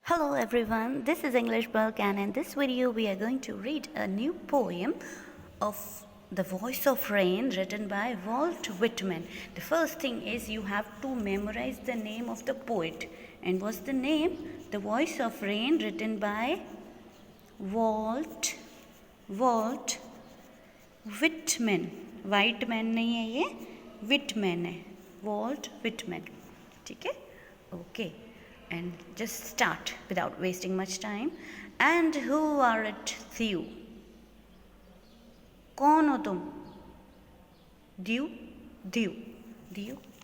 Hello everyone, this is English Bulk and in this video we are going to read a new poem of The Voice of Rain written by Walt Whitman. The first thing is you have to memorize the name of the poet. And what's the name? The Voice of Rain written by Walt Whitman. White man नहीं है ये, Whitman है, Walt Whitman. ठीक है? Okay. And just start without wasting much time. And who are it you? कौन हो तुम? Dew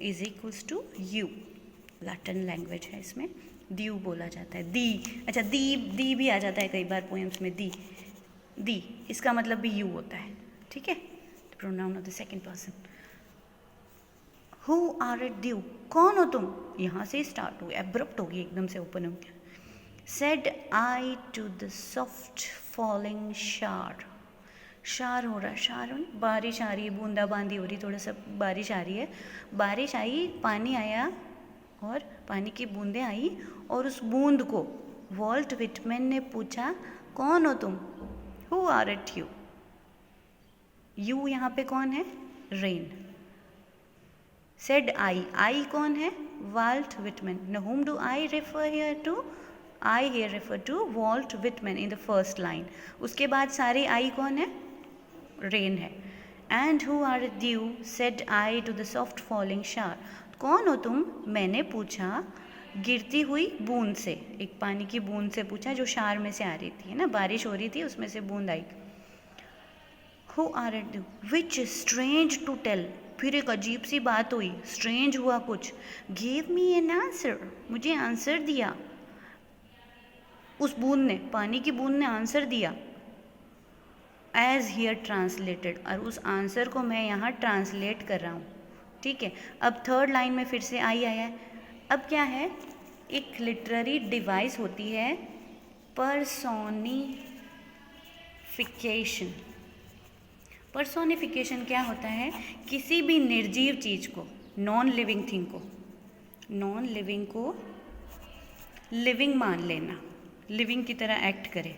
is equals to you. Latin language है इसमें. Dew बोला जाता है. दी, अच्छा दी भी आ जाता है कई बार पोएम्स में. दी इसका मतलब भी you होता है. ठीक है? Pronoun of the second person. Who are it you? कौन हो तुम? यहाँ से स्टार्ट हो गया, एब्रप्ट हो गया, एकदम से ओपन हो गया. Said I to the soft falling shower. शार हो रहा है, शार हो, बारिश आ रही है, बूंदाबांदी हो रही, थोड़ा सा बारिश आ रही है. बारिश आई, पानी आया और पानी की बूंदें आई और उस बूंद को वॉल्ट विटमैन ने पूछा, कौन हो तुम? Who are it you? You यहाँ पे कौन है? रेन. Said I कौन है? Walt Whitman. Now whom do I refer here to? I here refer to Walt Whitman in the first line. उसके बाद सारे I कौन है? Rain है. And who are you? Said I to the soft falling shower. कौन हो तुम? मैंने पूछा गिरती हुई बूंद से, एक पानी की बूंद से पूछा जो शार में से आ रही थी, है ना, बारिश हो रही थी, उसमें से बूंद आई. Who are you? Which is strange to tell. फिर एक अजीब सी बात हुई, स्ट्रेंज हुआ कुछ. Give me an answer. मुझे आंसर दिया. उस बूंद ने, पानी की बूंद ने आंसर दिया. As here translated. और उस आंसर को मैं यहाँ ट्रांसलेट कर रहा हूँ. ठीक है. अब थर्ड लाइन में फिर से आई आया है. अब क्या है, एक लिटरेरी डिवाइस होती है पर्सोनिफिकेशन. पर्सोनिफिकेशन क्या होता है? किसी भी निर्जीव चीज़ को, नॉन लिविंग थिंग को, नॉन लिविंग को लिविंग मान लेना, लिविंग की तरह एक्ट करे.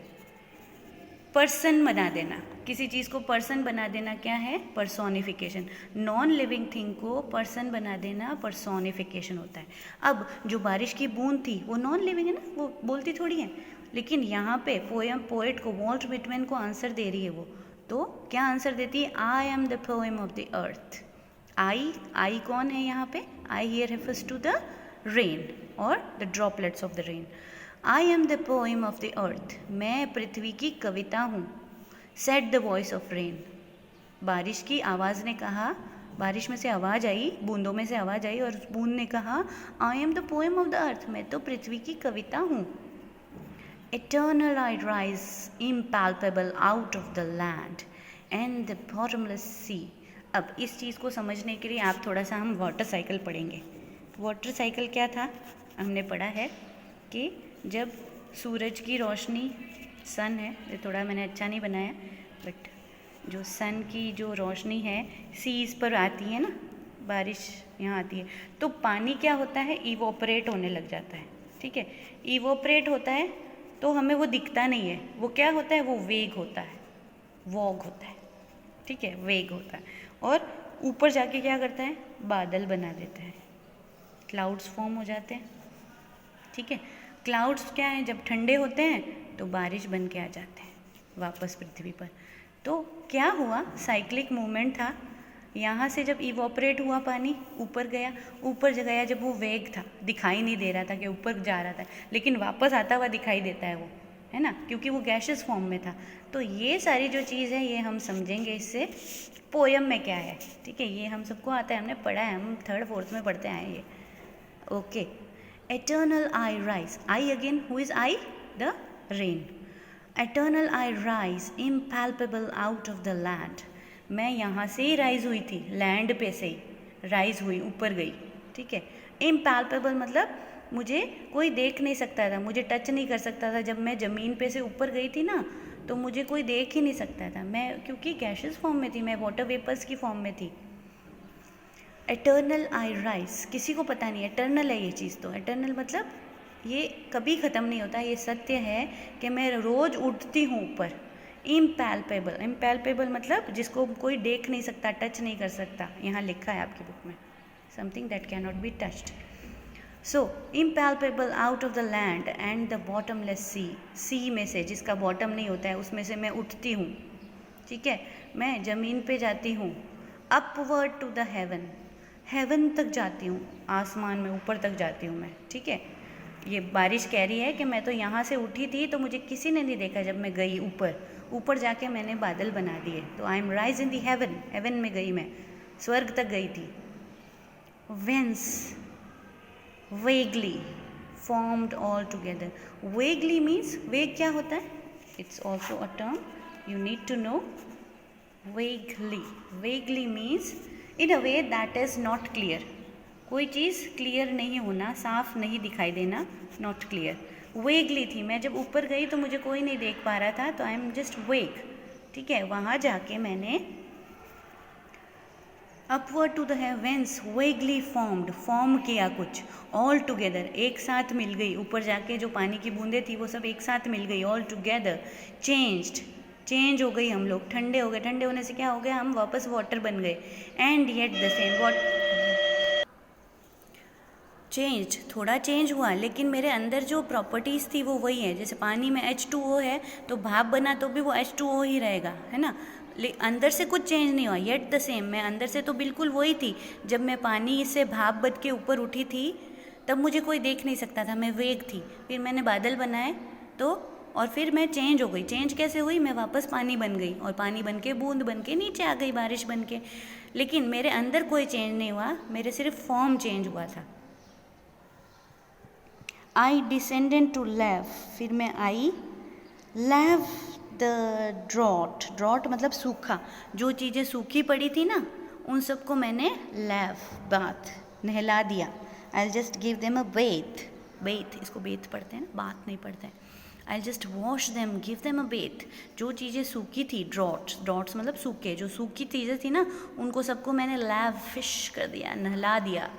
पर्सन बना देना, किसी चीज़ को पर्सन बना देना क्या है? पर्सोनिफिकेशन. नॉन लिविंग थिंग को पर्सन बना देना पर्सोनिफिकेशन होता है. अब जो बारिश की बूंद थी वो नॉन लिविंग है ना, वो बोलती थोड़ी है, लेकिन यहाँ पे पोएट को, वॉल्ट विटमैन को आंसर दे रही है वो. तो क्या आंसर देती है? I am the poem of the earth. I कौन है यहाँ पे? I here refers to the rain और the droplets of the rain. I am the poem of the earth. मैं पृथ्वी की कविता हूँ. Said the voice of rain. बारिश की आवाज़ ने कहा, बारिश में से आवाज़ आई, बूंदों में से आवाज़ आई और उस बूंद ने कहा, आई am the poem of the earth. मैं तो पृथ्वी की कविता हूँ. Eternal I rise, impalpable out of the land and the bottomless sea. अब इस चीज़ को समझने के लिए आप थोड़ा सा हम वाटर साइकिल पढ़ेंगे. वाटर साइकिल क्या था? हमने पढ़ा है कि जब सूरज की रोशनी, सन है, ये थोड़ा मैंने अच्छा नहीं बनाया, बट जो सन की जो रोशनी है सीज़ पर आती है ना, बारिश यहाँ आती है, तो पानी क्या होता है? इवोपरेट होने लग जाता है. ठीक है. इवोपरेट होता है तो हमें वो दिखता नहीं है. वो क्या होता है? वो वेग होता है, वॉग होता है. ठीक है, वेग होता है. और ऊपर जाके क्या करता है? बादल बना देता है, क्लाउड्स फॉर्म हो जाते हैं. ठीक है. क्लाउड्स क्या हैं? जब ठंडे होते हैं तो बारिश बन के आ जाते हैं वापस पृथ्वी पर. तो क्या हुआ? साइक्लिक मूवमेंट था. यहाँ से जब इवोपरेट हुआ पानी, ऊपर गया, ऊपर गया जब वो वेग था, दिखाई नहीं दे रहा था कि ऊपर जा रहा था, लेकिन वापस आता हुआ दिखाई देता है वो, है ना, क्योंकि वो गैसेस फॉर्म में था. तो ये सारी जो चीज़ है ये हम समझेंगे इससे पोएम में क्या है. ठीक है. ये हम सबको आता है, हमने पढ़ा है, हम थर्ड फोर्थ में पढ़ते आए ये. Okay. Eternal I rise. I again, who is I? The rain. Eternal I rise, impalpable out of the land. मैं यहाँ से ही राइज हुई थी, लैंड पे से ही राइज हुई, ऊपर गई. ठीक है. इम्पैल्पेबल मतलब मुझे कोई देख नहीं सकता था, मुझे टच नहीं कर सकता था. जब मैं ज़मीन पे से ऊपर गई थी ना, तो मुझे कोई देख ही नहीं सकता था, मैं क्योंकि गैसेस फॉर्म में थी, मैं वाटर वेपर्स की फॉर्म में थी. एटर्नल आई राइज, किसी को पता नहीं, एटर्नल है ये चीज़. तो एटर्नल मतलब ये कभी ख़त्म नहीं होता। ये सत्य है कि मैं रोज़ उठती हूँ ऊपर। इम्पैल्पेबल, इम्पैल्पेबल मतलब जिसको कोई देख नहीं सकता, टच नहीं कर सकता। यहाँ लिखा है आपकी बुक में, something that can not be touched. So impalpable out of the land and the bottomless sea में से, जिसका बॉटम नहीं होता है, उसमें से मैं उठती हूँ। ठीक है, मैं ज़मीन पे जाती हूँ। Upward to the heaven, heaven तक जाती हूँ, आसमान में ऊपर तक जाती हूँ मैं। ठीक है, ये बारिश कह रही है कि मैं तो यहाँ से उठी थी तो मुझे किसी ने नहीं देखा जब मैं गई ऊपर, ऊपर जाके मैंने बादल बना दिए। तो I am rise in the heaven, heaven में गई मैं, स्वर्ग तक गई थी। Whence, vaguely, formed all together. Vaguely means, vague क्या होता है? It's also a term you need to know. Vaguely, vaguely means in a way that is not clear. कोई चीज़ क्लियर नहीं होना, साफ नहीं दिखाई देना, नॉट क्लियर। वेगली थी मैं, जब ऊपर गई तो मुझे कोई नहीं देख पा रहा था, तो आई एम जस्ट वेग। ठीक है, वहाँ जाके मैंने upward to the heavens, vaguely formed, form किया कुछ, ऑल टुगेदर, एक साथ मिल गई। ऊपर जाके जो पानी की बूंदें थी वो सब एक साथ मिल गई, ऑल टुगेदर। चेंज्ड, चेंज हो गई हम लोग, ठंडे हो गए। ठंडे होने से क्या हो गया? हम वापस वाटर बन गए। And yet the same, what change, थोड़ा चेंज हुआ, लेकिन मेरे अंदर जो प्रॉपर्टीज़ थी वो वही है। जैसे पानी में H2O है तो भाप बना तो भी वो H2O ही रहेगा, है ना। अंदर से कुछ चेंज नहीं हुआ, येट द सेम। मैं अंदर से तो बिल्कुल वही थी। जब मैं पानी से भाप बन के ऊपर उठी थी तब मुझे कोई देख नहीं सकता था, मैं वेग थी। फिर मैंने बादल बनाए तो, और फिर मैं चेंज हो गई। चेंज कैसे हुई? मैं वापस पानी बन गई, और पानी बन के बूंद बन के नीचे आ गई, बारिश बन के। लेकिन मेरे अंदर कोई चेंज नहीं हुआ, मेरे सिर्फ फॉर्म चेंज हुआ था। आई डिसेंडेड टू लैव, फिर मैं आई लैव द ड्रॉट, ड्रॉट मतलब सूखा, जो चीज़ें सूखी पड़ी थी ना उन सबको मैंने लैव, बाथ, नहला दिया। I just give them a Beth, Beth इसको बेथ पढ़ते हैं ना, बात नहीं पढ़ते हैं। I just wash them, give them a Beth. जो चीज़ें सूखी थी, ड्रॉट्स, ड्रॉट्स मतलब सूखे, जो सूखी चीज़ें थी ना उनको सबको मैंने लैव फिश कर दिया, नहला दिया।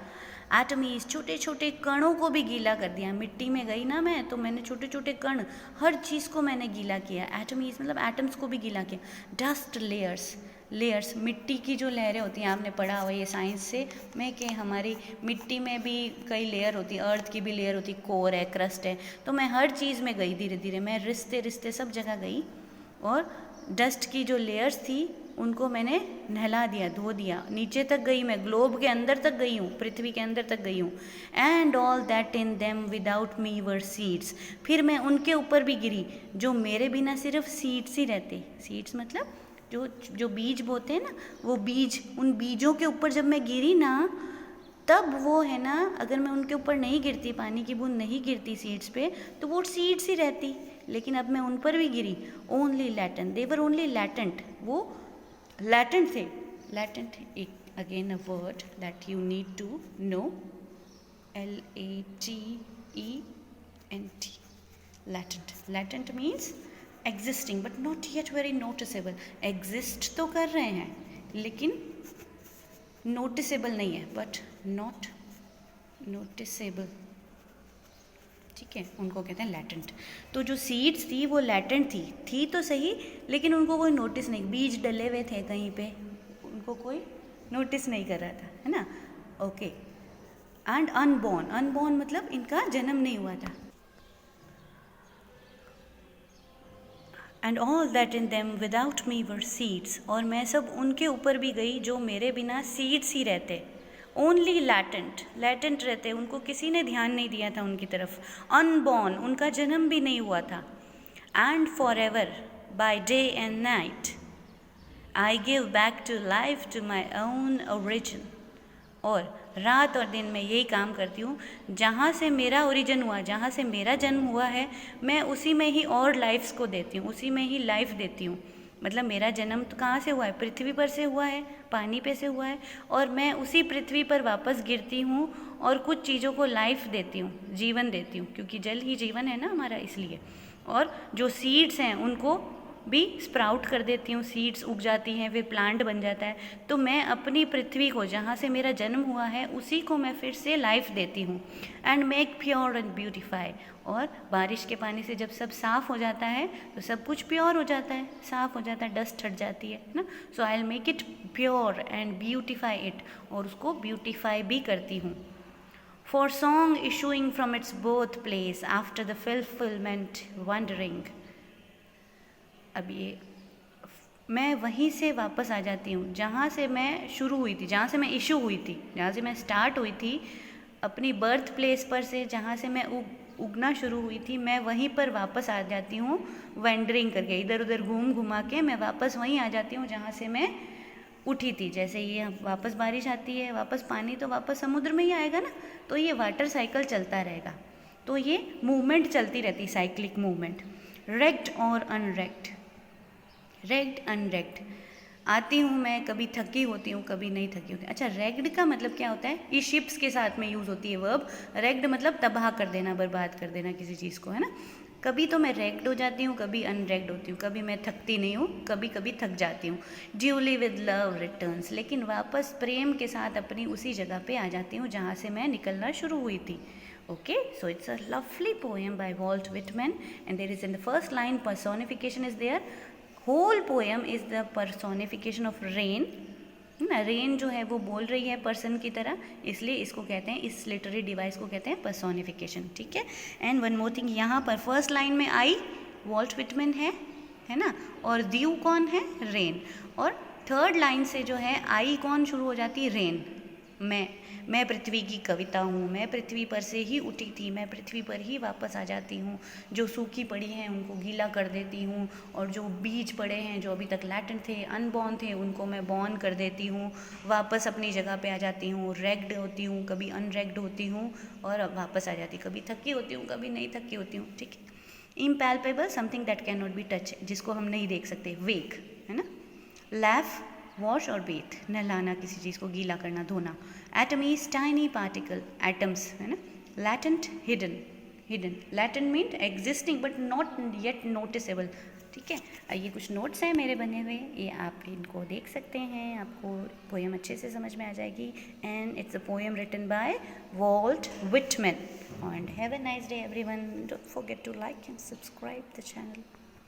एटमीज, छोटे छोटे कणों को भी गीला कर दिया। मिट्टी में गई ना मैं तो मैंने छोटे छोटे कण, हर चीज़ को मैंने गीला किया। एटमीज मतलब एटम्स को भी गीला किया। डस्ट लेयर्स, लेयर्स मिट्टी की जो लहरें होती हैं, आपने पढ़ा हुआ ये साइंस से में कि हमारी मिट्टी में भी कई लेयर होती है, अर्थ की भी लेयर होती, कोर है, क्रस्ट है। तो मैं हर चीज़ में गई, धीरे धीरे मैं रिश्ते रिश्ते सब जगह गई, और डस्ट की जो लेयर्स थी उनको मैंने नहला दिया, धो दिया। नीचे तक गई मैं, ग्लोब के अंदर तक गई हूँ, पृथ्वी के अंदर तक गई हूँ। And all that in them without me were seeds, फिर मैं उनके ऊपर भी गिरी जो मेरे बिना सिर्फ सीड्स ही रहते। सीड्स मतलब जो बीज बोते हैं ना, वो बीज, उन बीजों के ऊपर जब मैं गिरी ना, तब वो है ना, अगर मैं उनके ऊपर नहीं गिरती, पानी की बूंद नहीं गिरती सीड्स पे, तो वो सीड्स ही रहती। लेकिन अब मैं उन पर भी गिरी। Only latent, they were only latent, वो लैटेंट थे। लैटेंट, एक again a word that you need to know, LATENT, latent. Latent means existing but not yet very noticeable. Exist तो कर रहे हैं लेकिन नोटिसेबल नहीं है, बट नॉट नोटिसेबल। ठीक है, उनको कहते हैं लैटेंट। तो जो सीड्स थी वो लैटेंट थी तो सही, लेकिन उनको कोई नोटिस नहीं, बीज डले हुए थे कहीं पे, उनको कोई नोटिस नहीं कर रहा था, है ना। ओके, एंड अनबॉर्न, अनबॉर्न मतलब इनका जन्म नहीं हुआ था। And all that in them without me were seeds, और मैं सब उनके ऊपर भी गई जो मेरे बिना सीड्स ही रहते। ओनली लैटेंट, लैटेंट रहते, उनको किसी ने ध्यान नहीं दिया था उनकी तरफ। अनबॉर्न, उनका जन्म भी नहीं हुआ था। And forever by day and night I give back to life to my own origin, और रात और दिन मैं यही काम करती हूँ, जहाँ से मेरा ओरिजिन हुआ, जहाँ से मेरा जन्म हुआ है, मैं उसी में ही और लाइफ्स को देती हूँ, उसी में ही लाइफ देती हूँ। मतलब मेरा जन्म तो कहाँ से हुआ है? पृथ्वी पर से हुआ है, पानी पे से हुआ है, और मैं उसी पृथ्वी पर वापस गिरती हूँ और कुछ चीज़ों को लाइफ देती हूँ, जीवन देती हूँ, क्योंकि जल ही जीवन है ना हमारा, इसलिए। और जो सीड्स हैं उनको भी स्प्राउट कर देती हूँ, सीड्स उग जाती हैं, फिर प्लांट बन जाता है। तो मैं अपनी पृथ्वी को, जहाँ से मेरा जन्म हुआ है, उसी को मैं फिर से लाइफ देती हूँ। And make pure and beautify. और बारिश के पानी से जब सब साफ़ हो जाता है तो सब कुछ प्योर हो जाता है, साफ़ हो जाता है, डस्ट हट जाती है ना। So I will make it pure and beautify it, और उसको ब्यूटिफाई भी करती हूँ। For song issuing from its birthplace after the fulfillment wandering। अब ये मैं वहीं से वापस आ जाती हूँ जहाँ से मैं शुरू हुई थी, जहाँ से मैं इशू हुई थी, जहाँ से मैं स्टार्ट हुई थी, अपनी बर्थ प्लेस पर से जहाँ से मैं उगना शुरू हुई थी, मैं वहीं पर वापस आ जाती हूँ वेंडरिंग करके, इधर उधर घूम घुमा के मैं वापस वहीं आ जाती हूँ जहाँ से मैं उठी थी। जैसे ये वापस बारिश आती है, वापस पानी तो वापस समुद्र में ही आएगा ना, तो ये वाटर साइकिल चलता रहेगा। तो ये मूवमेंट चलती रहती, साइक्लिक मूवमेंट। रेक्ड और अनरेक्ड, रेक्ड अनरेक्ड। आती हूँ मैं, कभी थकी होती हूँ, कभी नहीं थकी होती। अच्छा, रेक्ड का मतलब क्या होता है? ये शिप्स के साथ में यूज़ होती है वर्ब। रेक्ड मतलब तबाह कर देना, बर्बाद कर देना किसी चीज़ को, है ना। कभी तो मैं रेक्ड हो जाती हूँ, कभी अनरेक्ड होती हूँ, कभी मैं थकती नहीं हूँ, कभी कभी थक जाती हूँ। ड्यूली विद लव रिटर्न्स, लेकिन वापस प्रेम के साथ अपनी उसी जगह पे आ जाती हूँ जहाँ से मैं निकलना शुरू हुई थी। Okay, so it's a lovely poem by Walt Whitman, and there is in the first line personification is there. Whole poem is the personification of rain. ना, रेन जो है वो बोल रही है पर्सन की तरह, इसलिए इसको कहते हैं, इस लिटरेरी डिवाइस को कहते हैं पर्सोनिफिकेशन। ठीक है। एंड वन मोर थिंग, यहाँ पर फर्स्ट लाइन में आई वॉल्ट विटमैन है ना, और दीव कौन है? रेन। और थर्ड लाइन से जो है आई कौन शुरू हो जाती है? रेन। मैं पृथ्वी की कविता हूँ, मैं पृथ्वी पर से ही उठी थी, मैं पृथ्वी पर ही वापस आ जाती हूँ। जो सूखी पड़ी हैं उनको गीला कर देती हूँ, और जो बीज पड़े हैं, जो अभी तक लैटेंट थे, अनबॉर्न थे, उनको मैं बॉर्न कर देती हूँ, वापस अपनी जगह पे आ जाती हूँ। रेग्ड होती हूँ, कभी अनरेग्ड होती हूँ, और वापस आ जाती, कभी थकी होती हूँ, कभी नहीं थकी होती हूँ। ठीक है। Impalpable, something that can not be touch, जिसको हम नहीं देख सकते। वेक, है ना। लैफ, वॉश और बेथ, नहलाना, किसी चीज़ को गीला करना, धोना। Atom is tiny particle, atoms, है ना। Latent, hidden, hidden. Latent mean existing but not yet noticeable. ठीक है। ये कुछ नोट्स हैं मेरे बने हुए, ये आप इनको देख सकते हैं, आपको पोएम अच्छे से समझ में आ जाएगी। And it's a poem written by Walt Whitman. And have a nice day everyone. Don't forget to like and subscribe the channel.